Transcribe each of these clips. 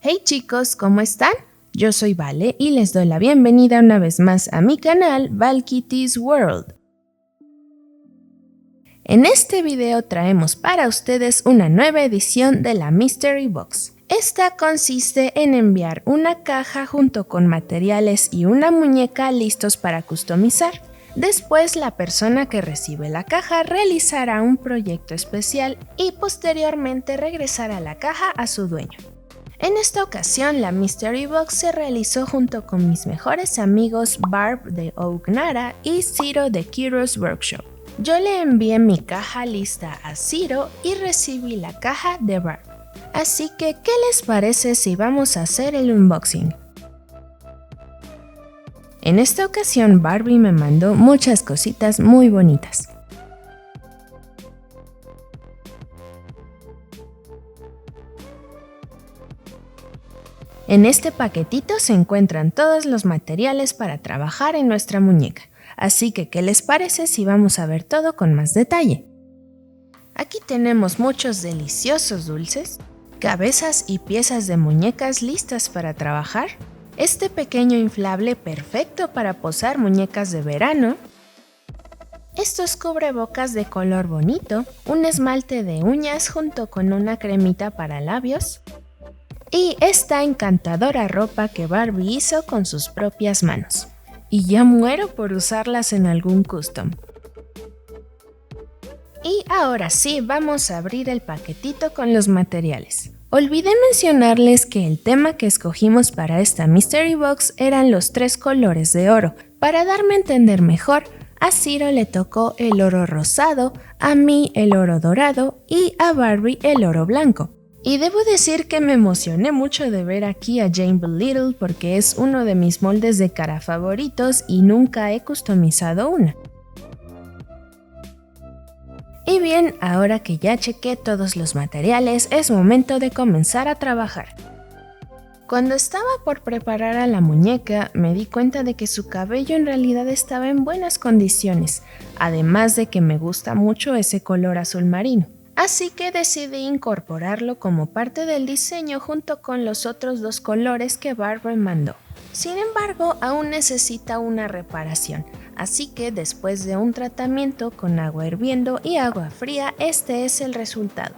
Hey chicos, ¿cómo están? Yo soy Vale y les doy la bienvenida una vez más a mi canal Valkitty's World. En este video traemos para ustedes una nueva edición de la Mystery Box. Esta consiste en enviar una caja junto con materiales y una muñeca listos para customizar. Después, la persona que recibe la caja realizará un proyecto especial y posteriormente regresará la caja a su dueño. En esta ocasión, la Mystery Box se realizó junto con mis mejores amigos Barb de Ougnara y Ciro de Kiro's Workshop. Yo le envié mi caja lista a Ciro y recibí la caja de Barb. Así que, ¿qué les parece si vamos a hacer el unboxing? En esta ocasión, Barbie me mandó muchas cositas muy bonitas. En este paquetito se encuentran todos los materiales para trabajar en nuestra muñeca, así que ¿qué les parece si vamos a ver todo con más detalle? Aquí tenemos muchos deliciosos dulces, cabezas y piezas de muñecas listas para trabajar, este pequeño inflable perfecto para posar muñecas de verano, estos cubrebocas de color bonito, un esmalte de uñas junto con una cremita para labios, y esta encantadora ropa que Barbie hizo con sus propias manos. Y ya muero por usarlas en algún custom. Y ahora sí, vamos a abrir el paquetito con los materiales. Olvidé mencionarles que el tema que escogimos para esta Mystery Box eran los 3 colores de oro. Para darme a entender mejor, a Ciro le tocó el oro rosado, a mí el oro dorado y a Barbie el oro blanco. Y debo decir que me emocioné mucho de ver aquí a Jane Belittle porque es uno de mis moldes de cara favoritos y nunca he customizado una. Y bien, ahora que ya chequé todos los materiales, es momento de comenzar a trabajar. Cuando estaba por preparar a la muñeca, me di cuenta de que su cabello en realidad estaba en buenas condiciones, además de que me gusta mucho ese color azul marino. Así que decidí incorporarlo como parte del diseño junto con los otros 2 colores que Barb me mandó. Sin embargo, aún necesita una reparación, así que después de un tratamiento con agua hirviendo y agua fría, este es el resultado.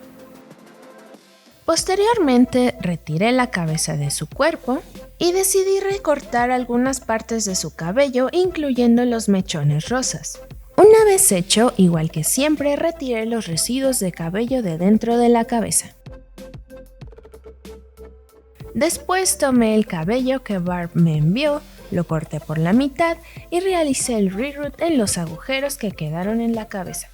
Posteriormente, retiré la cabeza de su cuerpo y decidí recortar algunas partes de su cabello, incluyendo los mechones rosas. Una vez hecho, igual que siempre, retiré los residuos de cabello de dentro de la cabeza. Después tomé el cabello que Barb me envió, lo corté por la mitad y realicé el reroot en los agujeros que quedaron en la cabeza.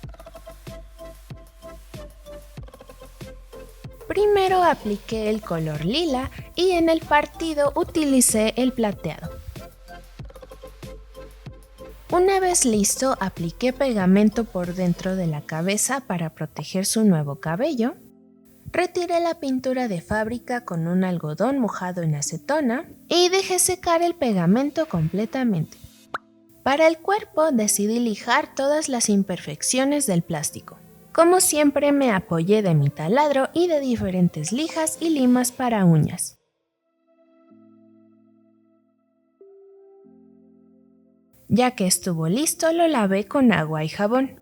Primero apliqué el color lila y en el partido utilicé el plateado. Una vez listo, apliqué pegamento por dentro de la cabeza para proteger su nuevo cabello. Retiré la pintura de fábrica con un algodón mojado en acetona y dejé secar el pegamento completamente. Para el cuerpo decidí lijar todas las imperfecciones del plástico. Como siempre me apoyé de mi taladro y de diferentes lijas y limas para uñas. Ya que estuvo listo, lo lavé con agua y jabón.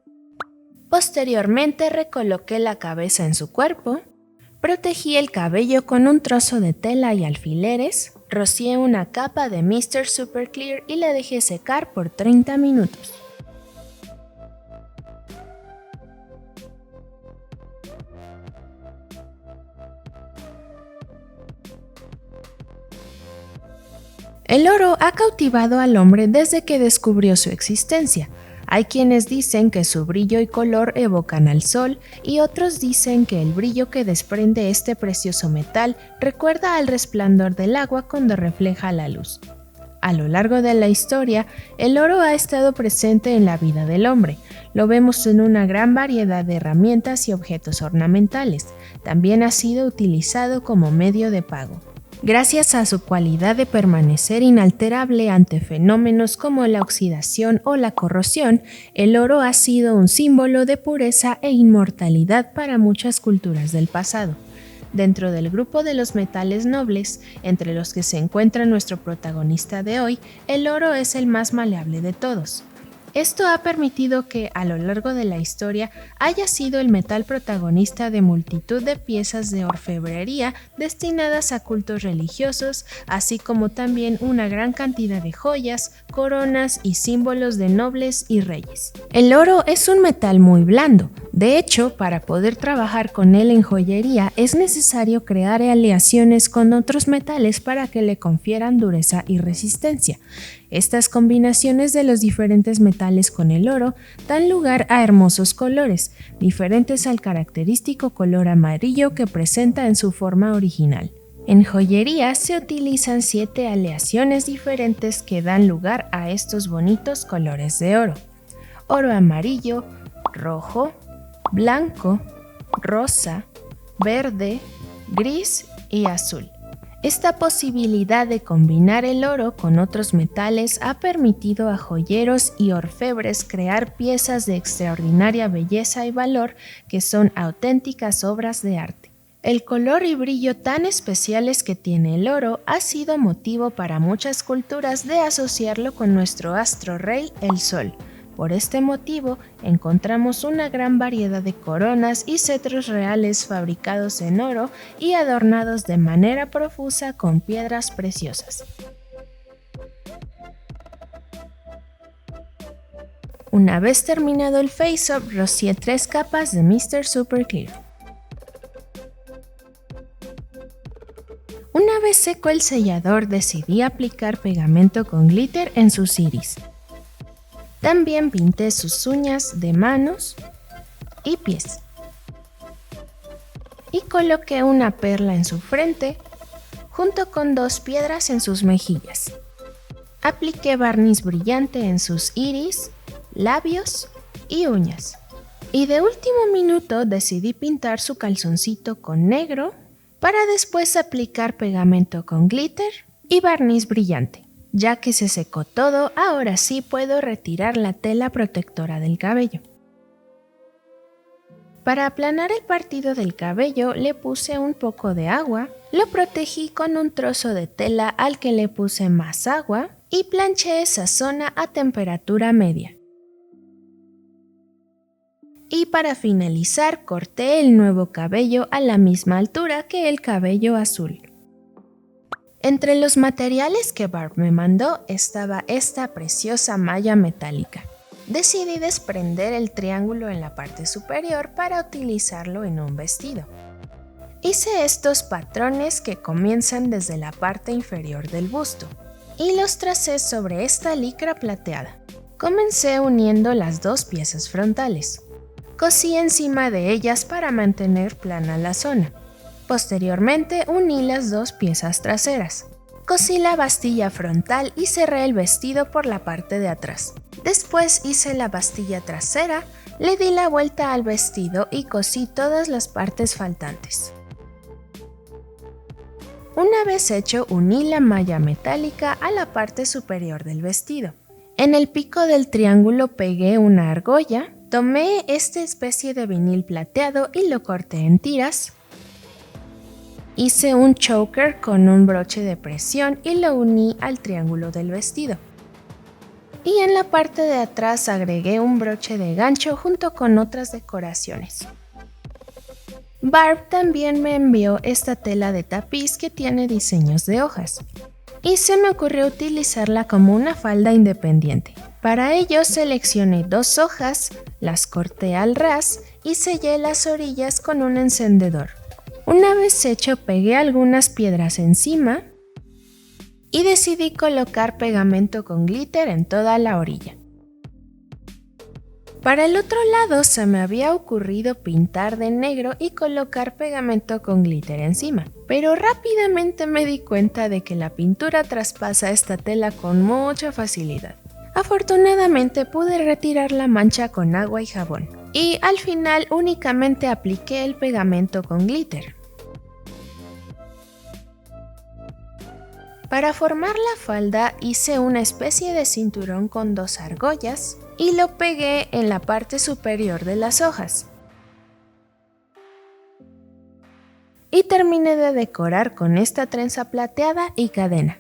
Posteriormente recoloqué la cabeza en su cuerpo, protegí el cabello con un trozo de tela y alfileres, rocié una capa de Mr. Super Clear y la dejé secar por 30 minutos. El oro ha cautivado al hombre desde que descubrió su existencia. Hay quienes dicen que su brillo y color evocan al sol y otros dicen que el brillo que desprende este precioso metal recuerda al resplandor del agua cuando refleja la luz. A lo largo de la historia, el oro ha estado presente en la vida del hombre. Lo vemos en una gran variedad de herramientas y objetos ornamentales. También ha sido utilizado como medio de pago. Gracias a su cualidad de permanecer inalterable ante fenómenos como la oxidación o la corrosión, el oro ha sido un símbolo de pureza e inmortalidad para muchas culturas del pasado. Dentro del grupo de los metales nobles, entre los que se encuentra nuestro protagonista de hoy, el oro es el más maleable de todos. Esto ha permitido que, a lo largo de la historia, haya sido el metal protagonista de multitud de piezas de orfebrería destinadas a cultos religiosos, así como también una gran cantidad de joyas, coronas y símbolos de nobles y reyes. El oro es un metal muy blando. De hecho, para poder trabajar con él en joyería es necesario crear aleaciones con otros metales para que le confieran dureza y resistencia. Estas combinaciones de los diferentes metales con el oro dan lugar a hermosos colores, diferentes al característico color amarillo que presenta en su forma original. En joyería se utilizan 7 aleaciones diferentes que dan lugar a estos bonitos colores de oro: oro amarillo, rojo, blanco, rosa, verde, gris y azul. Esta posibilidad de combinar el oro con otros metales ha permitido a joyeros y orfebres crear piezas de extraordinaria belleza y valor que son auténticas obras de arte. El color y brillo tan especiales que tiene el oro ha sido motivo para muchas culturas de asociarlo con nuestro astro rey, el Sol. Por este motivo, encontramos una gran variedad de coronas y cetros reales fabricados en oro y adornados de manera profusa con piedras preciosas. Una vez terminado el face-up, rocié 3 capas de Mr. Super Clear. Una vez seco el sellador, decidí aplicar pegamento con glitter en sus iris. También pinté sus uñas de manos y pies. Y coloqué una perla en su frente, junto con 2 piedras en sus mejillas. Apliqué barniz brillante en sus iris, labios y uñas. Y de último minuto decidí pintar su calzoncito con negro para después aplicar pegamento con glitter y barniz brillante. Ya que se secó todo, ahora sí puedo retirar la tela protectora del cabello. Para aplanar el partido del cabello le puse un poco de agua, lo protegí con un trozo de tela al que le puse más agua y planché esa zona a temperatura media. Y para finalizar, corté el nuevo cabello a la misma altura que el cabello azul. Entre los materiales que Barb me mandó estaba esta preciosa malla metálica. Decidí desprender el triángulo en la parte superior para utilizarlo en un vestido. Hice estos patrones que comienzan desde la parte inferior del busto y los tracé sobre esta licra plateada. Comencé uniendo las 2 piezas frontales. Cosí encima de ellas para mantener plana la zona. Posteriormente uní las 2 piezas traseras. Cosí la bastilla frontal y cerré el vestido por la parte de atrás. Después hice la bastilla trasera, le di la vuelta al vestido y cosí todas las partes faltantes. Una vez hecho, uní la malla metálica a la parte superior del vestido. En el pico del triángulo pegué una argolla, tomé esta especie de vinil plateado y lo corté en tiras. Hice un choker con un broche de presión y lo uní al triángulo del vestido. Y en la parte de atrás agregué un broche de gancho junto con otras decoraciones. Barb también me envió esta tela de tapiz que tiene diseños de hojas. Y se me ocurrió utilizarla como una falda independiente. Para ello seleccioné 2 hojas, las corté al ras y sellé las orillas con un encendedor. Una vez hecho, pegué algunas piedras encima y decidí colocar pegamento con glitter en toda la orilla. Para el otro lado se me había ocurrido pintar de negro y colocar pegamento con glitter encima, pero rápidamente me di cuenta de que la pintura traspasa esta tela con mucha facilidad. Afortunadamente pude retirar la mancha con agua y jabón, y al final únicamente apliqué el pegamento con glitter. Para formar la falda hice una especie de cinturón con 2 argollas y lo pegué en la parte superior de las hojas. y terminé de decorar con esta trenza plateada y cadena.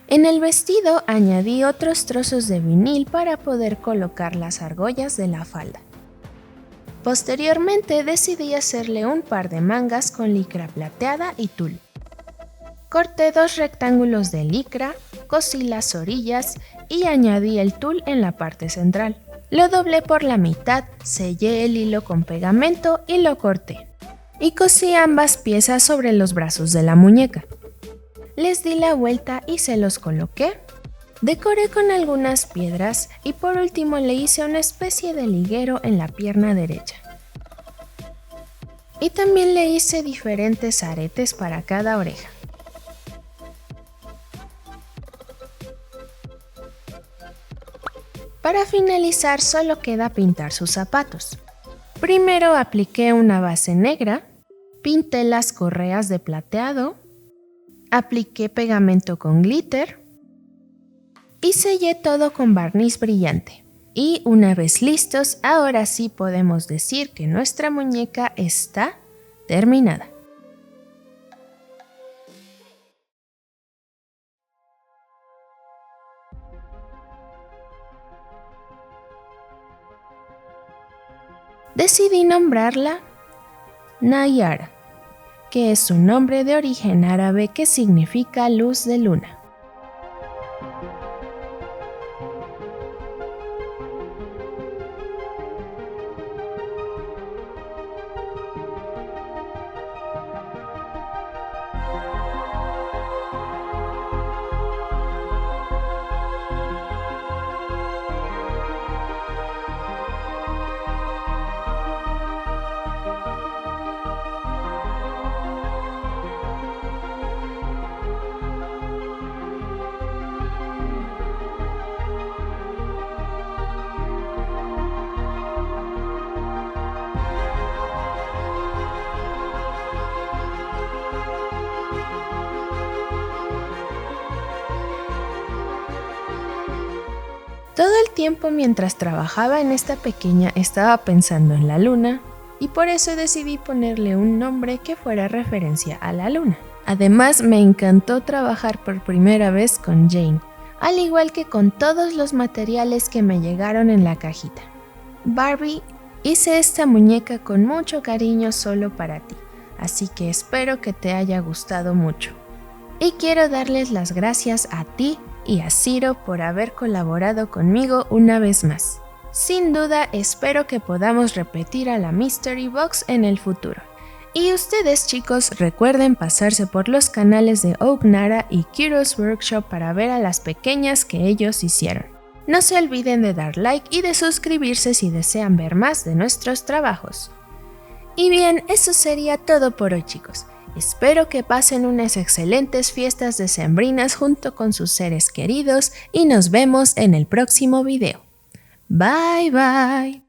En el vestido añadí otros trozos de vinil para poder colocar las argollas de la falda. Posteriormente decidí hacerle un par de mangas con licra plateada y tul. Corté 2 rectángulos de licra, cosí las orillas y añadí el tul en la parte central. Lo doblé por la mitad, sellé el hilo con pegamento y lo corté. Y cosí ambas piezas sobre los brazos de la muñeca. Les di la vuelta y se los coloqué. Decoré con algunas piedras y por último le hice una especie de liguero en la pierna derecha. Y también le hice diferentes aretes para cada oreja. Para finalizar solo queda pintar sus zapatos. Primero apliqué una base negra, pinté las correas de plateado, apliqué pegamento con glitter y sellé todo con barniz brillante. Y una vez listos, ahora sí podemos decir que nuestra muñeca está terminada. Decidí nombrarla Nayara, que es un nombre de origen árabe que significa luz de luna. Todo el tiempo mientras trabajaba en esta pequeña estaba pensando en la luna y por eso decidí ponerle un nombre que fuera referencia a la luna. Además me encantó trabajar por primera vez con Jane, al igual que con todos los materiales que me llegaron en la cajita. Barbie, hice esta muñeca con mucho cariño solo para ti, así que espero que te haya gustado mucho. Y quiero darles las gracias a ti y a Ciro por haber colaborado conmigo una vez más. Sin duda espero que podamos repetir a la Mystery Box en el futuro. Y ustedes chicos recuerden pasarse por los canales de Ognara y Kiro's Workshop para ver a las pequeñas que ellos hicieron. No se olviden de dar like y de suscribirse si desean ver más de nuestros trabajos. Y bien, eso sería todo por hoy chicos. Espero que pasen unas excelentes fiestas decembrinas junto con sus seres queridos y nos vemos en el próximo video. Bye bye.